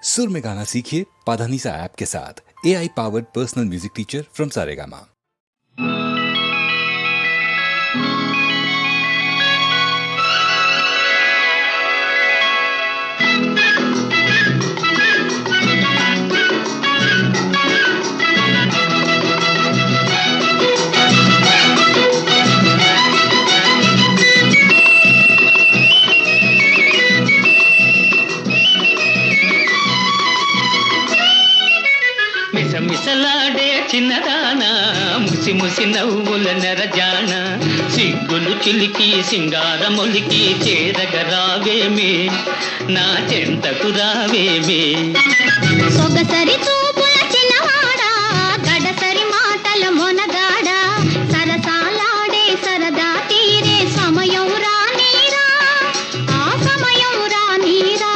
सुर में गाना सीखिए पाधानीसा ऐप के साथ। AI powered personal music teacher from Saregama. మిసమిసలాడే చిన్నదానా ముసి ముసి నవ్వుల నెరజాన సిగ్గులు చిలికి సింగారమొలికి చేరగరావేమే నా చెంతకు రావేమే సొగసరి చూపుల చిన్నవాడా గడసరి మాటల మొనగాడా సరసాలాడే సరదా తీరే సమయం రానీరా ఆ సమయం రానీరా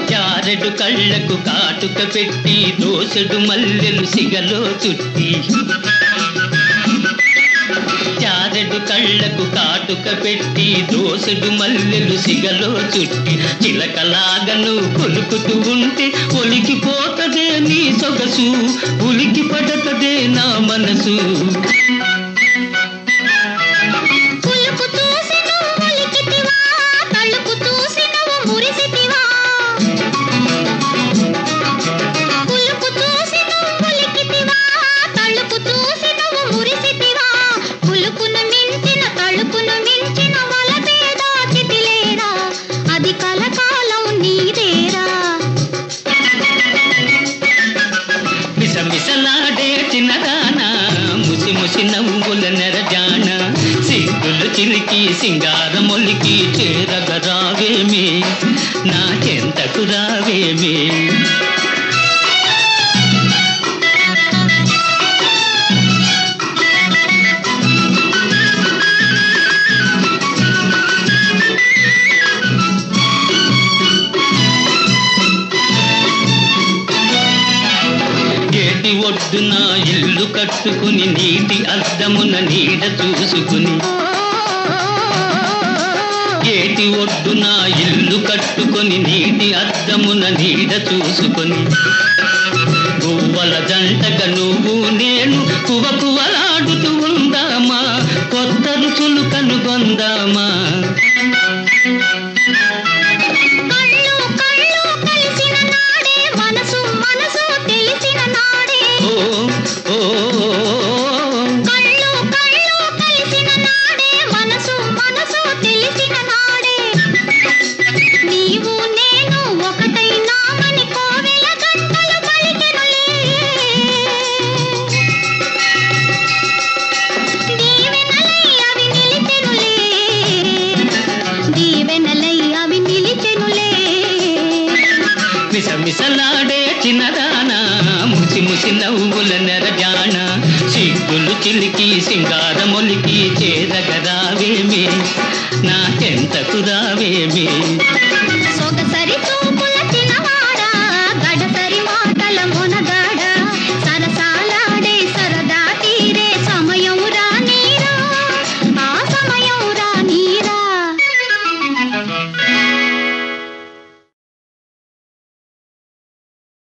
చారెడు కళ్ళకు కాటుక పెట్టి దోసెడు మల్లెలు సిగలో చుట్టి చారెడు కళ్ళకు కాటుక పెట్టి దోసెడు మల్లెలు సిగలో చుట్టి చిలకలాగను కొలుకుతూ ఉంటే ఒలికిపోతదే నీ సొగసు ఉలికి పడతదే నా మనసు పులుపు చూసి నువ్వు ఒలికితివా తలుపు చూసి నువ్వు మురిసితివా పులుపు చూసి నువ్వు ఒలికితివా తలుపు చూసి నువ్వు మురిసితివా పులుపును మించిన తలుపును మించిన వలపే దాచితిలేరా అది కలకాలం నీదేరా మిసమిసలాడే చిన్నదానా ముసి ముసి నవ్వుల నెరజాన సిగ్గులు చిలికి సింగారమొలికి చేరగరావేమే నా చెంతకు రావేమే గేటి ఒడ్డున ఇల్లు కట్టుకుని నీటి అద్దమున నీడ చూసుకుని గేటి ఒడ్డున ఇల్లు కట్టుకొని నీటి అద్దమున నీడ చూసుకొని గువ్వల జంటగా నువ్వు నేను కువకువలాడుతూ ఉందామా కొత్త రుచులు కనుగొందామా కళ్ళు కళ్ళు కలిసిన నాడే మనసు మనసు తెలిసిన నాడే ఓ ఓ కళ్ళు కళ్ళు కలిసిన నాడే మనసు మనసు తెలిసిన నాడే నీవు నేను ఒకటైనామని కోవెల గంటలు పలికెనులే దీవెనలై అవి నిలిచెనులే దీవెనలై అవి నిలిచెనులే మిసమిసలాడే చిన్నదానా ముసి ముసి నవ్వుల నెరజాన సిగ్గులు చిలికి సింగారమొలికి చేరగరావేమే నా చెంతకు రావేమే